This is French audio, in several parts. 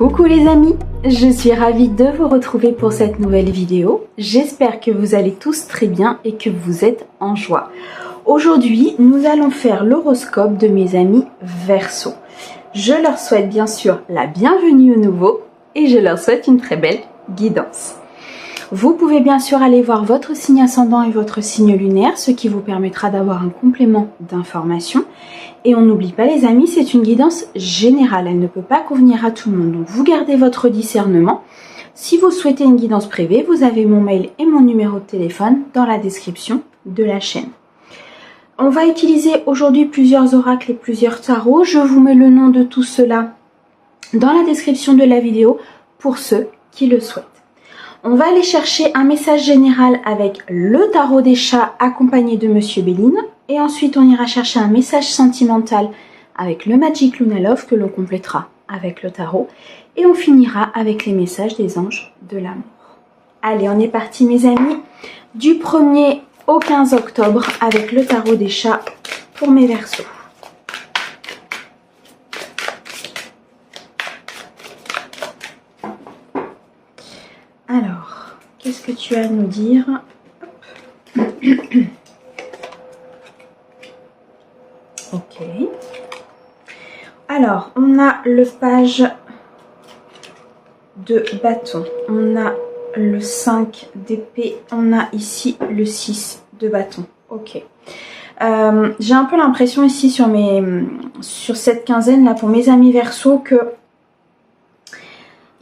Coucou les amis, je suis ravie de vous retrouver pour cette nouvelle vidéo. J'espère que vous allez tous très bien et que vous êtes en joie. Aujourd'hui, nous allons faire l'horoscope de mes amis Verseau. Je leur souhaite bien sûr la bienvenue au nouveau et je leur souhaite une très belle guidance. Vous pouvez bien sûr aller voir votre signe ascendant et votre signe lunaire, ce qui vous permettra d'avoir un complément d'information. Et on n'oublie pas les amis, c'est une guidance générale, elle ne peut pas convenir à tout le monde. Donc vous gardez votre discernement. Si vous souhaitez une guidance privée, vous avez mon mail et mon numéro de téléphone dans la description de la chaîne. On va utiliser aujourd'hui plusieurs oracles et plusieurs tarots. Je vous mets le nom de tout cela dans la description de la vidéo pour ceux qui le souhaitent. On va aller chercher un message général avec le tarot des chats accompagné de Monsieur Béline. Et ensuite, on ira chercher un message sentimental avec le Magic Luna Love que l'on complétera avec le tarot. Et on finira avec les messages des anges de l'amour. Allez, on est parti mes amis. Du 1er au 15 octobre avec le tarot des chats pour mes Verseaux. Alors, qu'est-ce que tu as à nous dire? Ok. Alors, on a le page de bâton. On a le 5 d'épée. On a ici le 6 de bâton. Ok. J'ai un peu l'impression ici sur cette quinzaine là pour mes amis Verseau que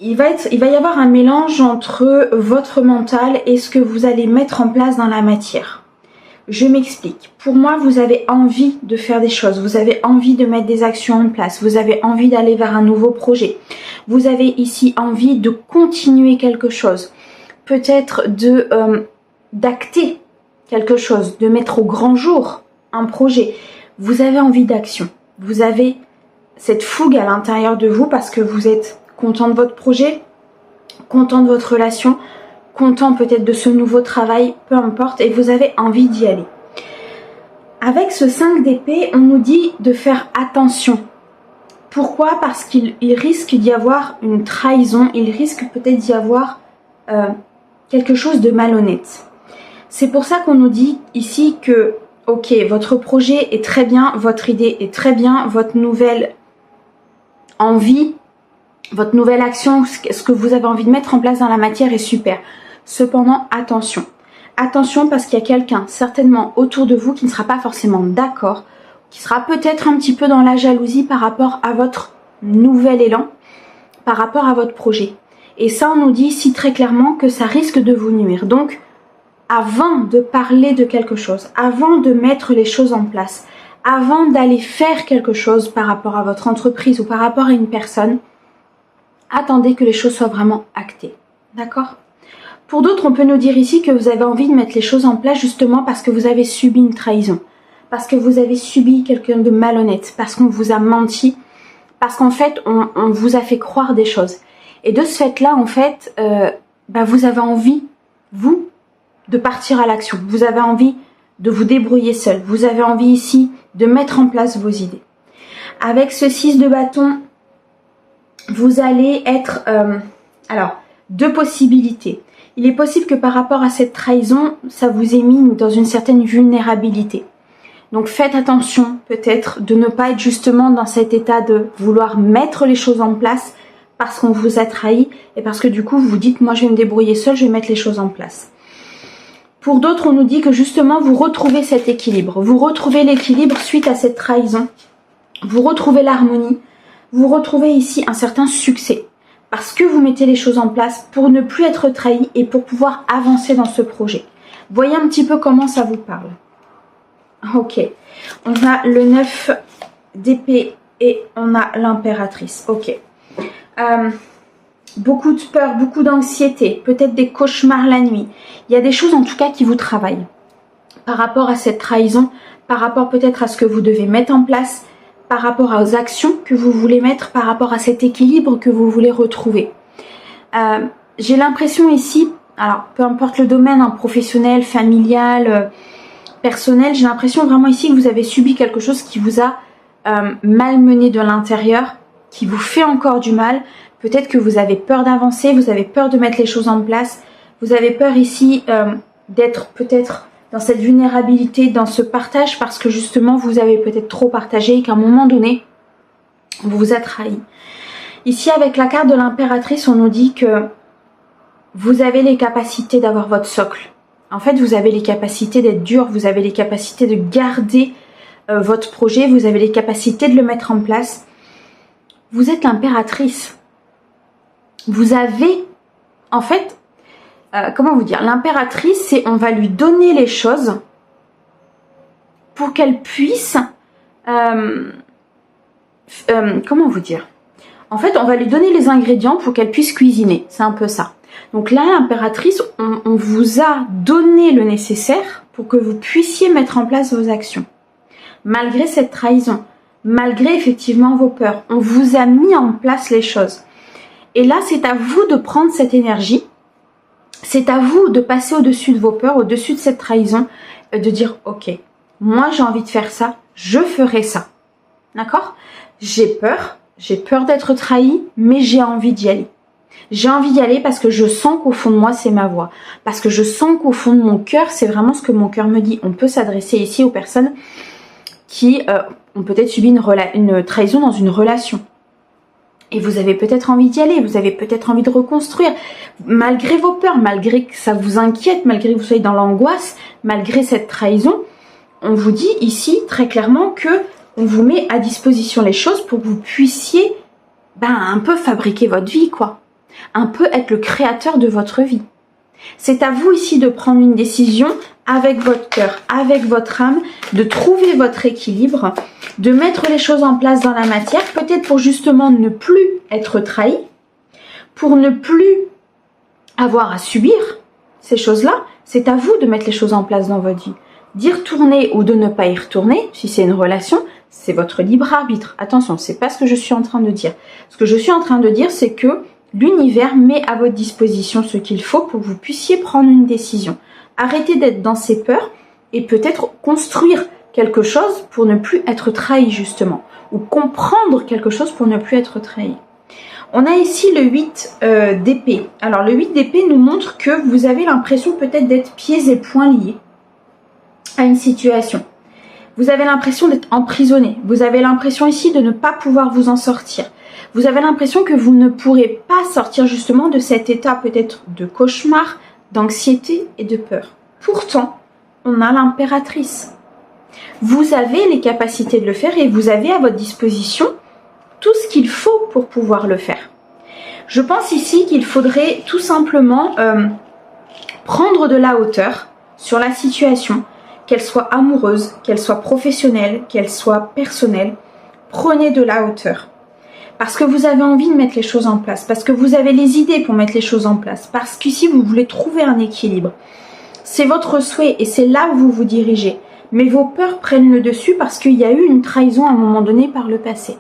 il va y avoir un mélange entre votre mental et ce que vous allez mettre en place dans la matière. Je m'explique. Pour moi, vous avez envie de faire des choses. Vous avez envie de mettre des actions en place. Vous avez envie d'aller vers un nouveau projet. Vous avez ici envie de continuer quelque chose. Peut-être d'acter quelque chose, de mettre au grand jour un projet. Vous avez envie d'action. Vous avez cette fougue à l'intérieur de vous parce que vous êtes content de votre projet, content de votre relation, content peut-être de ce nouveau travail, peu importe, et vous avez envie d'y aller. Avec ce 5 d'épée, on nous dit de faire attention. Pourquoi? Parce qu'il risque d'y avoir une trahison, il risque peut-être d'y avoir quelque chose de malhonnête. C'est pour ça qu'on nous dit ici que, ok, votre projet est très bien, votre idée est très bien, votre nouvelle envie, votre nouvelle action, ce que vous avez envie de mettre en place dans la matière est super. Cependant, attention. Attention parce qu'il y a quelqu'un certainement autour de vous qui ne sera pas forcément d'accord, qui sera peut-être un petit peu dans la jalousie par rapport à votre nouvel élan, par rapport à votre projet. Et ça, on nous dit ici très clairement que ça risque de vous nuire. Donc, avant de parler de quelque chose, avant de mettre les choses en place, avant d'aller faire quelque chose par rapport à votre entreprise ou par rapport à une personne, attendez que les choses soient vraiment actées. D'accord? Pour d'autres, on peut nous dire ici que vous avez envie de mettre les choses en place justement parce que vous avez subi une trahison. Parce que vous avez subi quelqu'un de malhonnête. Parce qu'on vous a menti. Parce qu'en fait, on vous a fait croire des choses. Et de ce fait-là, en fait, vous avez envie, vous, de partir à l'action. Vous avez envie de vous débrouiller seul. Vous avez envie ici de mettre en place vos idées. Avec ce 6 de bâton, vous allez être... alors, deux possibilités. Il est possible que par rapport à cette trahison, ça vous ait mis dans une certaine vulnérabilité. Donc faites attention peut-être de ne pas être justement dans cet état de vouloir mettre les choses en place parce qu'on vous a trahi et parce que du coup vous vous dites moi je vais me débrouiller seul, je vais mettre les choses en place. Pour d'autres, on nous dit que justement vous retrouvez cet équilibre. Vous retrouvez l'équilibre suite à cette trahison. Vous retrouvez l'harmonie. Vous retrouvez ici un certain succès. Parce que vous mettez les choses en place pour ne plus être trahi et pour pouvoir avancer dans ce projet. Voyez un petit peu comment ça vous parle. Ok. On a le 9 d'épée et on a l'impératrice. Ok. Beaucoup de peur, beaucoup d'anxiété, peut-être des cauchemars la nuit. Il y a des choses en tout cas qui vous travaillent. Par rapport à cette trahison, par rapport peut-être à ce que vous devez mettre en place, par rapport aux actions que vous voulez mettre, par rapport à cet équilibre que vous voulez retrouver. J'ai l'impression ici, alors peu importe le domaine, professionnel, familial, personnel, j'ai l'impression vraiment ici que vous avez subi quelque chose qui vous a malmené de l'intérieur, qui vous fait encore du mal, Peut-être que vous avez peur d'avancer, vous avez peur de mettre les choses en place. Vous avez peur ici d'être peut-être dans cette vulnérabilité, dans ce partage, parce que justement, vous avez peut-être trop partagé et qu'à un moment donné, on vous a trahi. Ici, avec la carte de l'impératrice, on nous dit que vous avez les capacités d'avoir votre socle. En fait, vous avez les capacités d'être dur, vous avez les capacités de garder votre projet, vous avez les capacités de le mettre en place. Vous êtes l'impératrice. Vous avez, en fait, comment vous dire, l'impératrice, c'est on va lui donner les choses pour qu'elle puisse, comment vous dire, en fait, on va lui donner les ingrédients pour qu'elle puisse cuisiner, c'est un peu ça. Donc là, l'impératrice, on vous a donné le nécessaire pour que vous puissiez mettre en place vos actions. Malgré cette trahison, malgré effectivement vos peurs, on vous a mis en place les choses. Et là, c'est à vous de prendre cette énergie, c'est à vous de passer au-dessus de vos peurs, au-dessus de cette trahison, de dire « Ok, moi j'ai envie de faire ça, je ferai ça. » D'accord? J'ai peur d'être trahi, mais j'ai envie d'y aller. J'ai envie d'y aller parce que je sens qu'au fond de moi, c'est ma voix. Parce que je sens qu'au fond de mon cœur, c'est vraiment ce que mon cœur me dit. On peut s'adresser ici aux personnes qui ont peut-être subi une trahison dans une relation. Et vous avez peut-être envie d'y aller, vous avez peut-être envie de reconstruire. Malgré vos peurs, malgré que ça vous inquiète, malgré que vous soyez dans l'angoisse, malgré cette trahison, on vous dit ici très clairement que on vous met à disposition les choses pour que vous puissiez un peu fabriquer votre vie, quoi. Un peu être le créateur de votre vie. C'est à vous ici de prendre une décision avec votre cœur, avec votre âme, de trouver votre équilibre, de mettre les choses en place dans la matière, peut-être pour justement ne plus être trahi, pour ne plus avoir à subir ces choses-là. C'est à vous de mettre les choses en place dans votre vie. D'y retourner ou de ne pas y retourner, si c'est une relation, c'est votre libre arbitre. Attention, c'est pas ce que je suis en train de dire. Ce que je suis en train de dire, c'est que l'univers met à votre disposition ce qu'il faut pour que vous puissiez prendre une décision. Arrêtez d'être dans ces peurs et peut-être construire quelque chose pour ne plus être trahi justement. Ou comprendre quelque chose pour ne plus être trahi. On a ici le 8 d'épée. Alors le 8 d'épée nous montre que vous avez l'impression peut-être d'être pieds et poings liés à une situation. Vous avez l'impression d'être emprisonné. Vous avez l'impression ici de ne pas pouvoir vous en sortir. Vous avez l'impression que vous ne pourrez pas sortir justement de cet état peut-être de cauchemar, d'anxiété et de peur. Pourtant, on a l'impératrice. Vous avez les capacités de le faire et vous avez à votre disposition tout ce qu'il faut pour pouvoir le faire. Je pense ici qu'il faudrait tout simplement prendre de la hauteur sur la situation, qu'elle soit amoureuse, qu'elle soit professionnelle, qu'elle soit personnelle. Prenez de la hauteur. Parce que vous avez envie de mettre les choses en place, parce que vous avez les idées pour mettre les choses en place, parce qu'ici vous voulez trouver un équilibre. C'est votre souhait et c'est là où vous vous dirigez. Mais vos peurs prennent le dessus parce qu'il y a eu une trahison à un moment donné par le passé.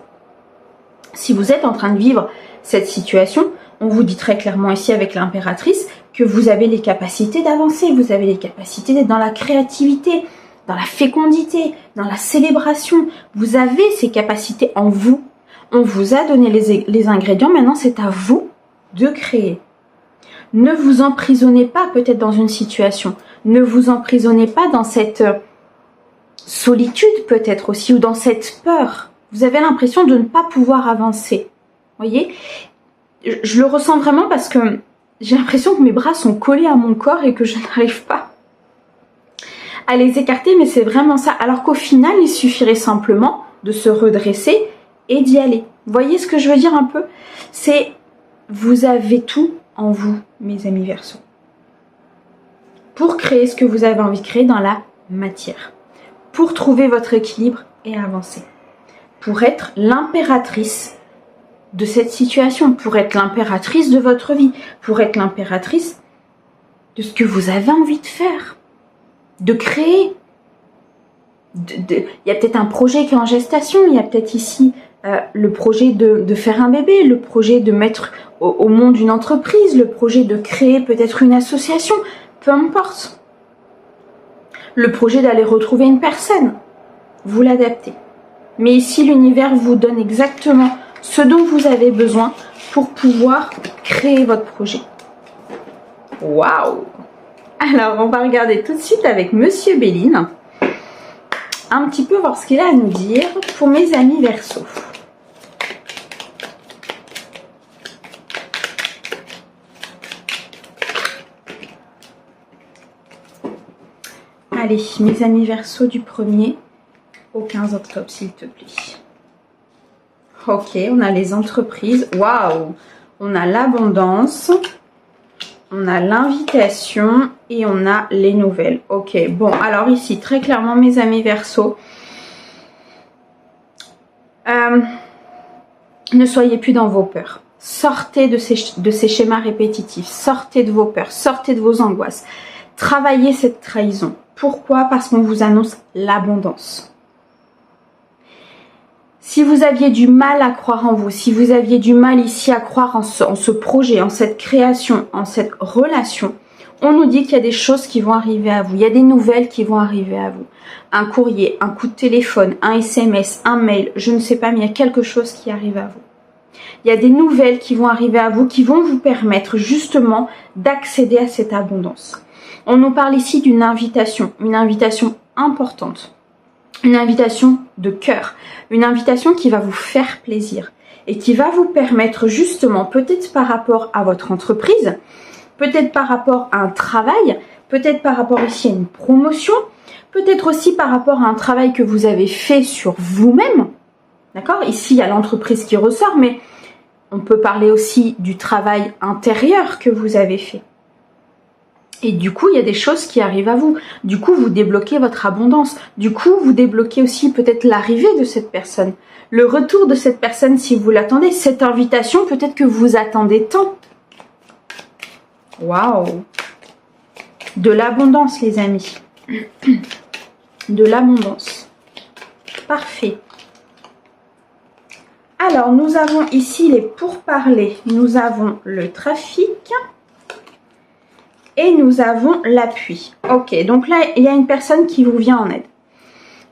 Si vous êtes en train de vivre cette situation, on vous dit très clairement ici avec l'impératrice que vous avez les capacités d'avancer, vous avez les capacités d'être dans la créativité, dans la fécondité, dans la célébration. Vous avez ces capacités en vous. On vous a donné les ingrédients, maintenant c'est à vous de créer. Ne vous emprisonnez pas peut-être dans une situation, ne vous emprisonnez pas dans cette solitude peut-être aussi ou dans cette peur. Vous avez l'impression de ne pas pouvoir avancer. Voyez, je le ressens vraiment parce que j'ai l'impression que mes bras sont collés à mon corps et que je n'arrive pas à les écarter, mais c'est vraiment ça. Alors qu'au final, il suffirait simplement de se redresser et d'y aller. Vous voyez ce que je veux dire un peu? C'est, vous avez tout en vous, mes amis Verseaux, pour créer ce que vous avez envie de créer dans la matière, pour trouver votre équilibre et avancer, pour être l'impératrice de cette situation, pour être l'impératrice de votre vie, pour être l'impératrice de ce que vous avez envie de faire, de créer. Il y a peut-être un projet qui est en gestation, il y a peut-être ici le projet de faire un bébé, le projet de mettre au monde une entreprise, le projet de créer peut-être une association, peu importe. Le projet d'aller retrouver une personne, vous l'adaptez. Mais ici, l'univers vous donne exactement ce dont vous avez besoin pour pouvoir créer votre projet. Waouh! Alors, on va regarder tout de suite avec Monsieur Béline. Un petit peu voir ce qu'il a à nous dire pour mes amis Verseau. Allez, mes amis Verseau du 1er au 15 octobre, s'il te plaît. Ok, on a les entreprises. Waouh! On a l'abondance. On a l'invitation et on a les nouvelles. Ok, bon, alors ici, très clairement, mes amis Verseau, ne soyez plus dans vos peurs. Sortez de ces schémas répétitifs. Sortez de vos peurs. Sortez de vos angoisses. Travaillez cette trahison. Pourquoi? Parce qu'on vous annonce l'abondance. Si vous aviez du mal à croire en vous, si vous aviez du mal ici à croire en ce projet, en cette création, en cette relation, on nous dit qu'il y a des choses qui vont arriver à vous. Il y a des nouvelles qui vont arriver à vous. Un courrier, un coup de téléphone, un SMS, un mail, je ne sais pas, mais il y a quelque chose qui arrive à vous. Il y a des nouvelles qui vont arriver à vous, qui vont vous permettre justement d'accéder à cette abondance. On nous parle ici d'une invitation importante. Une invitation de cœur, une invitation qui va vous faire plaisir et qui va vous permettre justement, peut-être par rapport à votre entreprise, peut-être par rapport à un travail, peut-être par rapport ici à une promotion, peut-être aussi par rapport à un travail que vous avez fait sur vous-même. D'accord? Ici, il y a l'entreprise qui ressort, mais on peut parler aussi du travail intérieur que vous avez fait. Et du coup, il y a des choses qui arrivent à vous. Du coup, vous débloquez votre abondance. Du coup, vous débloquez aussi peut-être l'arrivée de cette personne. Le retour de cette personne si vous l'attendez. Cette invitation, peut-être que vous attendez tant. Waouh! De l'abondance, les amis. De l'abondance. Parfait. Alors, nous avons ici les pourparlers. Nous avons le trafic. Et nous avons l'appui. Ok, donc là, il y a une personne qui vous vient en aide.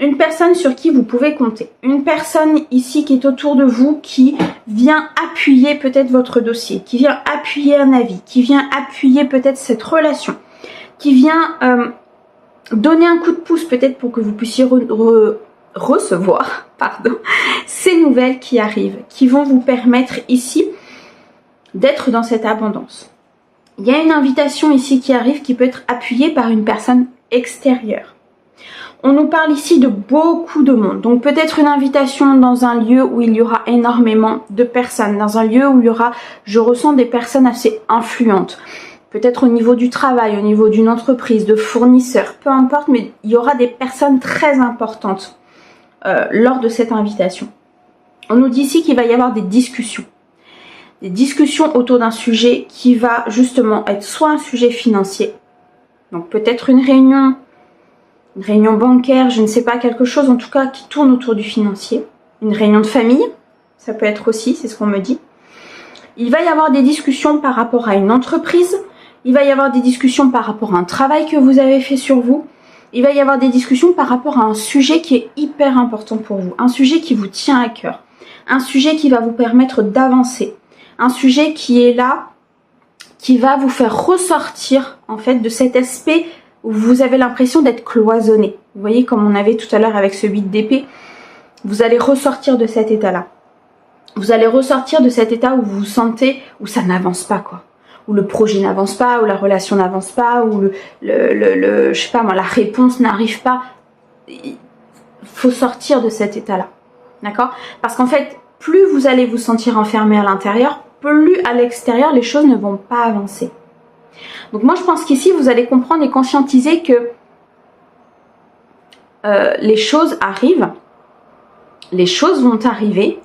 Une personne sur qui vous pouvez compter. Une personne ici qui est autour de vous, qui vient appuyer peut-être votre dossier, qui vient appuyer un avis, qui vient appuyer peut-être cette relation, qui vient donner un coup de pouce peut-être pour que vous puissiez recevoir ces nouvelles qui arrivent, qui vont vous permettre ici d'être dans cette abondance. Il y a une invitation ici qui arrive qui peut être appuyée par une personne extérieure. On nous parle ici de beaucoup de monde. Donc peut-être une invitation dans un lieu où il y aura énormément de personnes. Dans un lieu où il y aura, je ressens des personnes assez influentes. Peut-être au niveau du travail, au niveau d'une entreprise, de fournisseurs, peu importe. Mais il y aura des personnes très importantes lors de cette invitation. On nous dit ici qu'il va y avoir des discussions. Des discussions autour d'un sujet qui va justement être soit un sujet financier, donc peut-être une réunion bancaire, je ne sais pas, quelque chose en tout cas qui tourne autour du financier, une réunion de famille, ça peut être aussi, c'est ce qu'on me dit. Il va y avoir des discussions par rapport à une entreprise, il va y avoir des discussions par rapport à un travail que vous avez fait sur vous, il va y avoir des discussions par rapport à un sujet qui est hyper important pour vous, un sujet qui vous tient à cœur, un sujet qui va vous permettre d'avancer. Un sujet qui est là, qui va vous faire ressortir en fait de cet aspect où vous avez l'impression d'être cloisonné. Vous voyez comme on avait tout à l'heure avec ce 8 d'épée, vous allez ressortir de cet état-là. Vous allez ressortir de cet état où vous vous sentez, où ça n'avance pas quoi. Où le projet n'avance pas, où la relation n'avance pas, où je sais pas moi, la réponse n'arrive pas. Il faut sortir de cet état-là. D'accord? Parce qu'en fait, plus vous allez vous sentir enfermé à l'intérieur, plus à l'extérieur, les choses ne vont pas avancer. Donc moi, je pense qu'ici, vous allez comprendre et conscientiser que les choses arrivent, les choses vont arriver,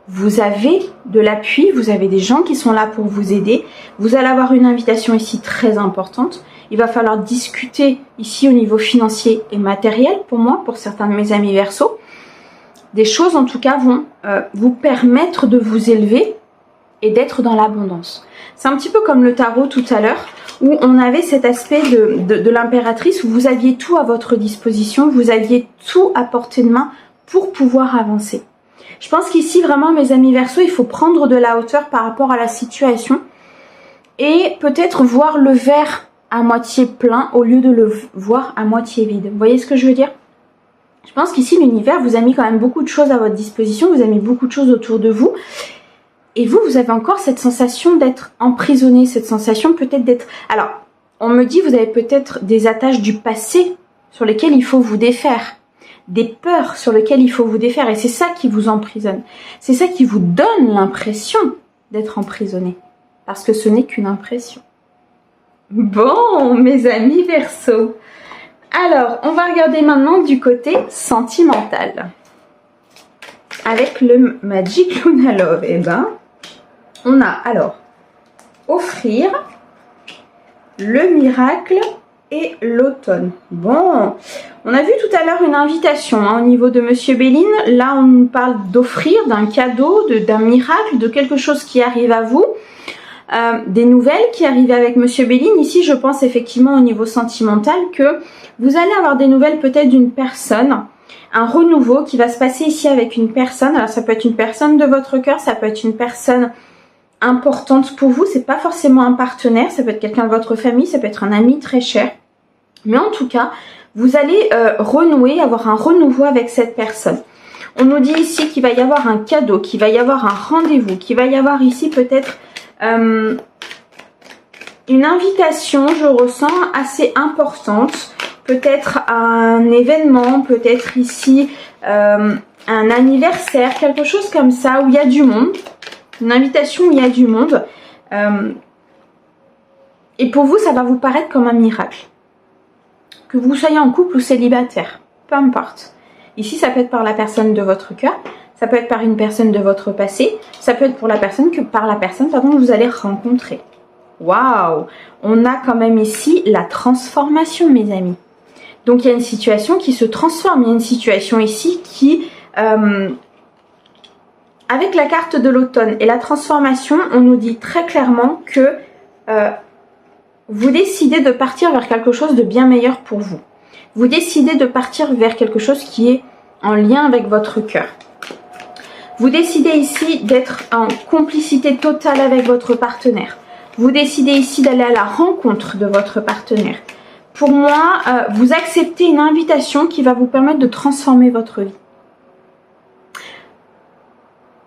vous avez de l'appui, vous avez des gens qui sont là pour vous aider, vous allez avoir une invitation ici très importante, il va falloir discuter ici au niveau financier et matériel pour moi, pour certains de mes amis Verseau. Des choses en tout cas vont vous permettre de vous élever et d'être dans l'abondance. C'est un petit peu comme le tarot tout à l'heure où on avait cet aspect de l'impératrice où vous aviez tout à votre disposition, vous aviez tout à portée de main pour pouvoir avancer. Je pense qu'ici, vraiment, mes amis Verseau, il faut prendre de la hauteur par rapport à la situation et peut-être voir le verre à moitié plein au lieu de le voir à moitié vide. Vous voyez ce que je veux dire? Je pense qu'ici, l'univers vous a mis quand même beaucoup de choses à votre disposition, vous a mis beaucoup de choses autour de vous. Et vous, vous avez encore cette sensation d'être emprisonné, cette sensation peut-être d'être... Alors, on me dit, vous avez peut-être des attaches du passé sur lesquelles il faut vous défaire. Des peurs sur lesquelles il faut vous défaire. Et c'est ça qui vous emprisonne. C'est ça qui vous donne l'impression d'être emprisonné. Parce que ce n'est qu'une impression. Bon, mes amis Verseau. Alors, on va regarder maintenant du côté sentimental. Avec le Magic Luna Love, eh ben, on a alors offrir, le miracle et l'automne. Bon, on a vu tout à l'heure une invitation au niveau de Monsieur Béline. Là, on nous parle d'offrir, d'un cadeau, d'un miracle, de quelque chose qui arrive à vous. Des nouvelles qui arrivent avec Monsieur Béline. Ici, je pense effectivement au niveau sentimental que vous allez avoir des nouvelles peut-être d'une personne, un renouveau qui va se passer ici avec une personne. Alors, ça peut être une personne de votre cœur, ça peut être une personne importante pour vous. C'est pas forcément un partenaire, ça peut être quelqu'un de votre famille, ça peut être un ami très cher. Mais en tout cas, vous allez renouer, avoir un renouveau avec cette personne. On nous dit ici qu'il va y avoir un cadeau, qu'il va y avoir un rendez-vous, qu'il va y avoir ici peut-être une invitation, je ressens, assez importante. Peut-être un événement, peut-être ici un anniversaire, quelque chose comme ça, où il y a du monde. Une invitation où il y a du monde. Et pour vous, ça va vous paraître comme un miracle. Que vous soyez en couple ou célibataire, peu importe. Ici, ça peut être par la personne de votre cœur, ça peut être par une personne de votre passé, ça peut être pour la personne que vous allez rencontrer. Waouh! On a quand même ici la transformation, mes amis. Donc, il y a une situation qui se transforme. Il y a une situation ici qui... avec la carte de l'automne et la transformation, on nous dit très clairement que vous décidez de partir vers quelque chose de bien meilleur pour vous. Vous décidez de partir vers quelque chose qui est en lien avec votre cœur. Vous décidez ici d'être en complicité totale avec votre partenaire. Vous décidez ici d'aller à la rencontre de votre partenaire. Pour moi, vous acceptez une invitation qui va vous permettre de transformer votre vie.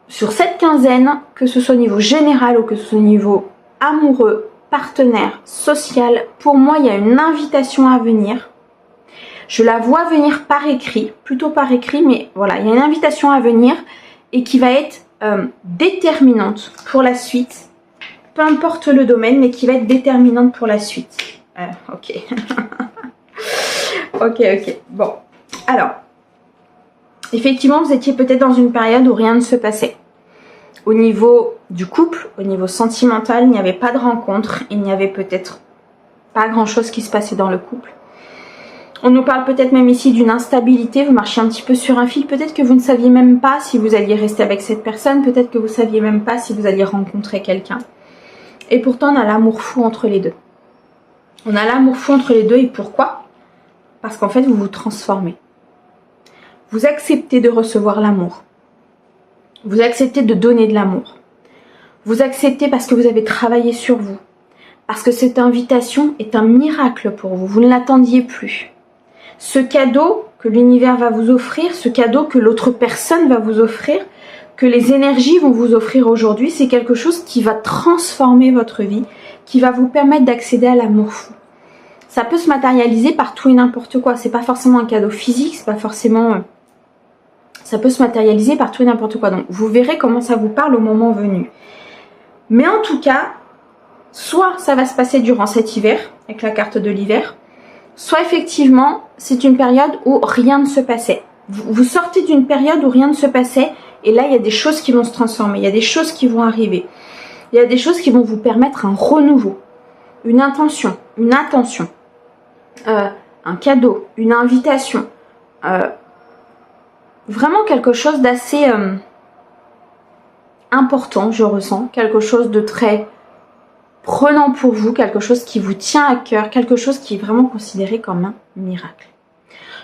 Sur cette quinzaine, que ce soit au niveau général ou que ce soit au niveau amoureux, partenaire, social, pour moi, il y a une invitation à venir. Je la vois venir par écrit, plutôt par écrit, mais voilà, il y a une invitation à venir et qui va être déterminante pour la suite, peu importe le domaine, mais qui va être déterminante pour la suite. Ok. ok. Bon, alors, effectivement, vous étiez peut-être dans une période où rien ne se passait. Au niveau du couple, au niveau sentimental, il n'y avait pas de rencontre, il n'y avait peut-être pas grand-chose qui se passait dans le couple. On nous parle peut-être même ici d'une instabilité, vous marchez un petit peu sur un fil, peut-être que vous ne saviez même pas si vous alliez rester avec cette personne, peut-être que vous ne saviez même pas si vous alliez rencontrer quelqu'un. Et pourtant, on a l'amour fou entre les deux. On a l'amour fou entre les deux, et pourquoi? Parce qu'en fait, vous vous transformez. Vous acceptez de recevoir l'amour. Vous acceptez de donner de l'amour. Vous acceptez parce que vous avez travaillé sur vous. Parce que cette invitation est un miracle pour vous. Vous ne l'attendiez plus. Ce cadeau que l'univers va vous offrir, ce cadeau que l'autre personne va vous offrir, que les énergies vont vous offrir aujourd'hui, c'est quelque chose qui va transformer votre vie, qui va vous permettre d'accéder à l'amour fou. Ça peut se matérialiser par tout et n'importe quoi. C'est pas forcément un cadeau physique, c'est pas forcément... Ça peut se matérialiser par tout et n'importe quoi. Donc, vous verrez comment ça vous parle au moment venu. Mais en tout cas, soit ça va se passer durant cet hiver, avec la carte de l'hiver, soit effectivement, c'est une période où rien ne se passait. Vous sortez d'une période où rien ne se passait, et là, il y a des choses qui vont se transformer, il y a des choses qui vont arriver. Il y a des choses qui vont vous permettre un renouveau, une intention, une attention, un cadeau, une invitation, vraiment quelque chose d'assez important, je ressens, quelque chose de très prenant pour vous, quelque chose qui vous tient à cœur, quelque chose qui est vraiment considéré comme un miracle.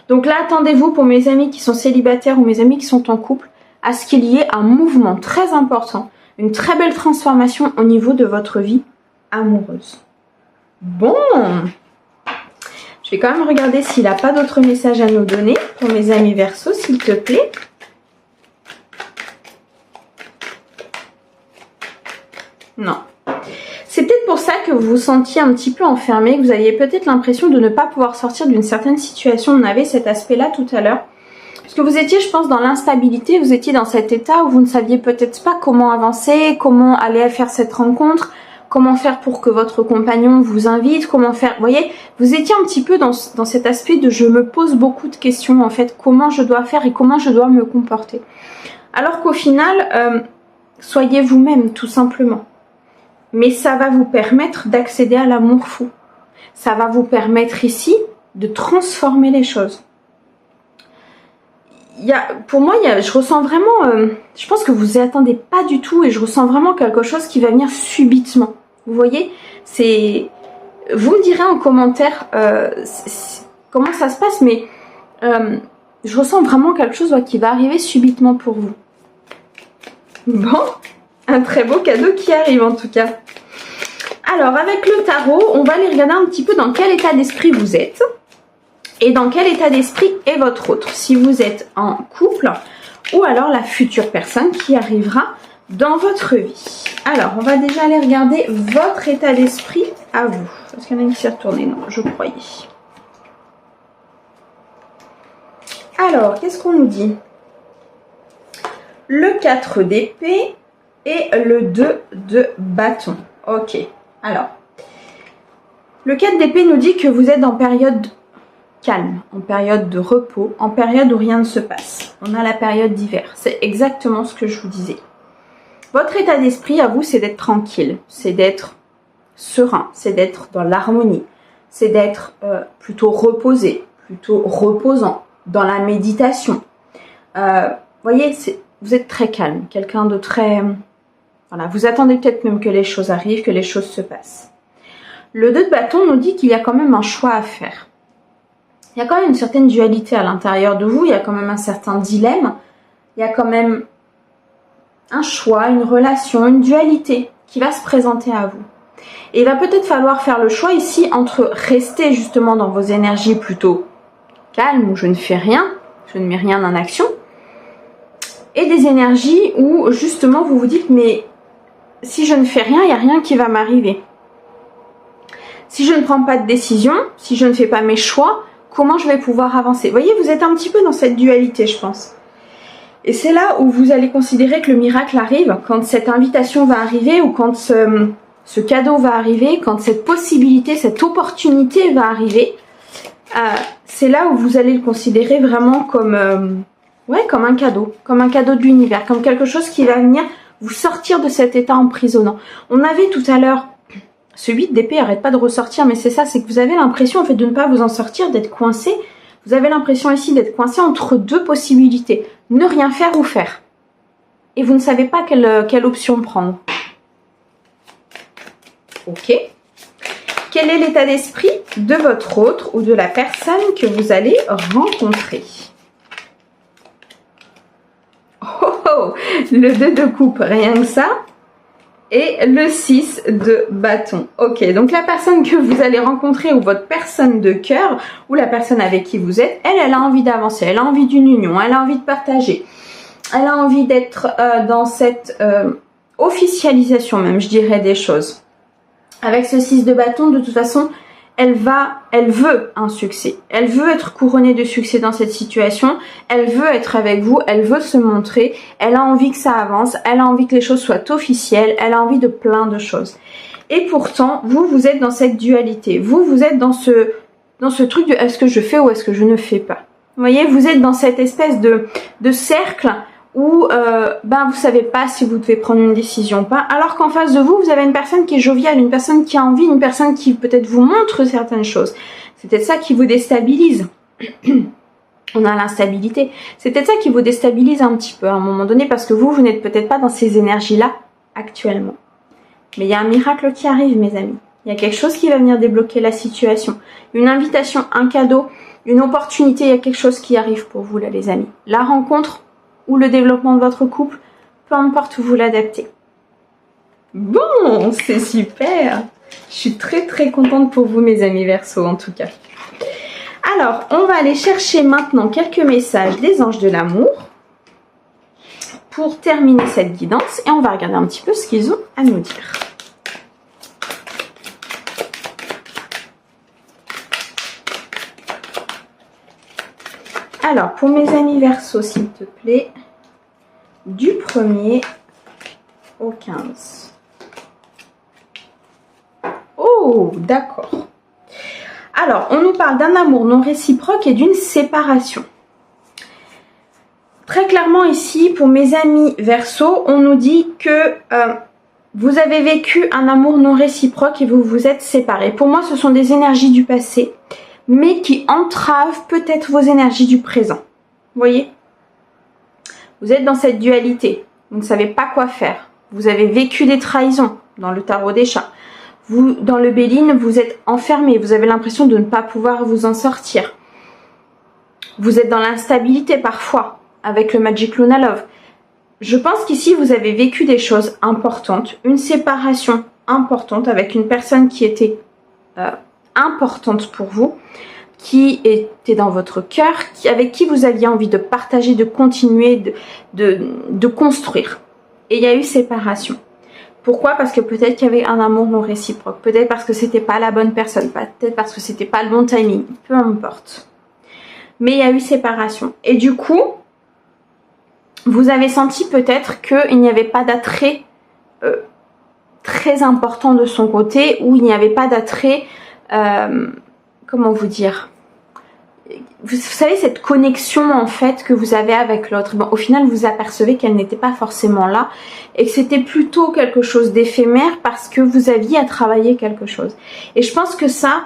Donc là, attendez-vous pour mes amis qui sont célibataires ou mes amis qui sont en couple, à ce qu'il y ait un mouvement très important, une très belle transformation au niveau de votre vie amoureuse. Bon, je vais quand même regarder s'il n'a pas d'autres messages à nous donner pour mes amis Verseaux, s'il te plaît. Non. C'est peut-être pour ça que vous vous sentiez un petit peu enfermé, que vous aviez peut-être l'impression de ne pas pouvoir sortir d'une certaine situation. On avait cet aspect-là tout à l'heure. Parce que vous étiez, je pense, dans l'instabilité, vous étiez dans cet état où vous ne saviez peut-être pas comment avancer, comment aller faire cette rencontre, comment faire pour que votre compagnon vous invite, comment faire... Vous voyez, vous étiez un petit peu dans cet aspect de je me pose beaucoup de questions, en fait, comment je dois faire et comment je dois me comporter. Alors qu'au final, soyez vous-même, tout simplement. Mais ça va vous permettre d'accéder à l'amour fou. Ça va vous permettre ici de transformer les choses. Pour moi, je ressens vraiment... je pense que vous n'y attendez pas du tout et je ressens vraiment quelque chose qui va venir subitement. Vous voyez, vous me direz en commentaire comment ça se passe, mais je ressens vraiment quelque chose qui va arriver subitement pour vous. Bon, un très beau cadeau qui arrive en tout cas. Alors, avec le tarot, on va aller regarder un petit peu dans quel état d'esprit vous êtes. Et dans quel état d'esprit est votre autre. Si vous êtes en couple ou alors la future personne qui arrivera dans votre vie. Alors, on va déjà aller regarder votre état d'esprit à vous. Est-ce qu'il y en a une qui s'est retournée? Non, je croyais. Alors, qu'est-ce qu'on nous dit? Le 4 d'épée et le 2 de bâton. Ok, alors. Le 4 d'épée nous dit que vous êtes en période calme, en période de repos, en période où rien ne se passe. On a la période d'hiver. C'est exactement ce que je vous disais. Votre état d'esprit à vous, c'est d'être tranquille, c'est d'être serein, c'est d'être dans l'harmonie, c'est d'être plutôt reposé, plutôt reposant, dans la méditation. Voyez, vous êtes très calme, quelqu'un de très... Voilà, vous attendez peut-être même que les choses arrivent, que les choses se passent. Le 2 de bâton nous dit qu'il y a quand même un choix à faire. Il y a quand même une certaine dualité à l'intérieur de vous, il y a quand même un certain dilemme, il y a quand même un choix, une relation, une dualité qui va se présenter à vous. Et il va peut-être falloir faire le choix ici entre rester justement dans vos énergies plutôt calmes, où je ne fais rien, je ne mets rien en action, et des énergies où justement vous vous dites mais si je ne fais rien, il n'y a rien qui va m'arriver. Si je ne prends pas de décision, si je ne fais pas mes choix, comment je vais pouvoir avancer? Vous voyez, vous êtes un petit peu dans cette dualité, je pense. Et c'est là où vous allez considérer que le miracle arrive, quand cette invitation va arriver ou quand ce cadeau va arriver, quand cette possibilité, cette opportunité va arriver. C'est là où vous allez le considérer vraiment comme, comme un cadeau de l'univers, comme quelque chose qui va venir vous sortir de cet état emprisonnant. On avait tout à l'heure, ce 8 d'épée arrête pas de ressortir, mais c'est ça, c'est que vous avez l'impression en fait de ne pas vous en sortir, d'être coincé. Vous avez l'impression ici d'être coincé entre deux possibilités, ne rien faire ou faire. Et vous ne savez pas quelle option prendre. Ok. Quel est l'état d'esprit de votre autre ou de la personne que vous allez rencontrer? Oh, le 2 de coupe, rien que ça. Et le 6 de bâton. Ok, donc la personne que vous allez rencontrer ou votre personne de cœur ou la personne avec qui vous êtes, elle a envie d'avancer, elle a envie d'une union, elle a envie de partager. Elle a envie d'être dans cette officialisation même, je dirais, des choses. Avec ce 6 de bâton, de toute façon, elle veut un succès. Elle veut être couronnée de succès dans cette situation. Elle veut être avec vous. Elle veut se montrer. Elle a envie que ça avance. Elle a envie que les choses soient officielles. Elle a envie de plein de choses. Et pourtant, vous êtes dans cette dualité. Vous êtes dans ce truc de est-ce que je fais ou est-ce que je ne fais pas. Vous voyez, vous êtes dans cette espèce de cercle où vous savez pas si vous devez prendre une décision ou pas, alors qu'en face de vous, vous avez une personne qui est joviale, une personne qui a envie, une personne qui peut-être vous montre certaines choses. C'est peut-être ça qui vous déstabilise. On a l'instabilité. C'est peut-être ça qui vous déstabilise un petit peu à un moment donné, parce que vous n'êtes peut-être pas dans ces énergies-là actuellement. Mais il y a un miracle qui arrive, mes amis. Il y a quelque chose qui va venir débloquer la situation. Une invitation, un cadeau, une opportunité, il y a quelque chose qui arrive pour vous là, les amis. La rencontre ou le développement de votre couple, peu importe où vous l'adaptez. Bon, c'est super. Je suis très très contente pour vous mes amis Verseau en tout cas. Alors, on va aller chercher maintenant quelques messages des anges de l'amour pour terminer cette guidance et on va regarder un petit peu ce qu'ils ont à nous dire. Alors, pour mes amis Verseau, s'il te plaît, du 1er au 15. Oh, d'accord. Alors, on nous parle d'un amour non réciproque et d'une séparation. Très clairement ici, pour mes amis Verseau, on nous dit que vous avez vécu un amour non réciproque et vous vous êtes séparés. Pour moi, ce sont des énergies du passé, mais qui entravent peut-être vos énergies du présent. Vous voyez? Vous êtes dans cette dualité. Vous ne savez pas quoi faire. Vous avez vécu des trahisons dans le tarot des chats. Vous, dans le Béline, vous êtes enfermé. Vous avez l'impression de ne pas pouvoir vous en sortir. Vous êtes dans l'instabilité parfois avec le Magic Luna Love. Je pense qu'ici, vous avez vécu des choses importantes. Une séparation importante avec une personne qui était importante pour vous, qui était dans votre cœur, avec qui vous aviez envie de partager, de continuer, de construire. Et il y a eu séparation. Pourquoi? Parce que peut-être qu'il y avait un amour non réciproque. Peut-être parce que c'était pas la bonne personne. Peut-être parce que c'était pas le bon timing. Peu importe. Mais il y a eu séparation. Et du coup, vous avez senti peut-être qu'il n'y avait pas d'attrait très important de son côté, ou il n'y avait pas d'attrait, comment vous dire, vous savez, cette connexion en fait que vous avez avec l'autre. Bon, au final, vous apercevez qu'elle n'était pas forcément là et que c'était plutôt quelque chose d'éphémère parce que vous aviez à travailler quelque chose. Et je pense que ça,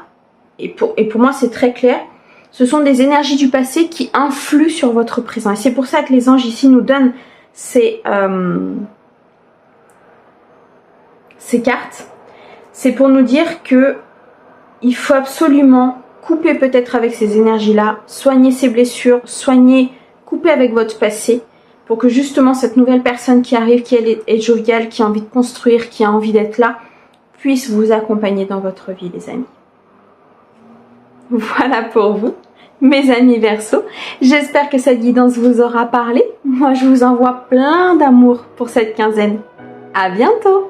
et pour moi c'est très clair, ce sont des énergies du passé qui influent sur votre présent. Et c'est pour ça que les anges ici nous donnent ces cartes. C'est pour nous dire que il faut absolument couper peut-être avec ces énergies-là, soigner ces blessures, couper avec votre passé pour que justement cette nouvelle personne qui arrive, qui est joviale, qui a envie de construire, qui a envie d'être là, puisse vous accompagner dans votre vie, les amis. Voilà pour vous, mes amis Verseau. J'espère que cette guidance vous aura parlé. Moi, je vous envoie plein d'amour pour cette quinzaine. À bientôt!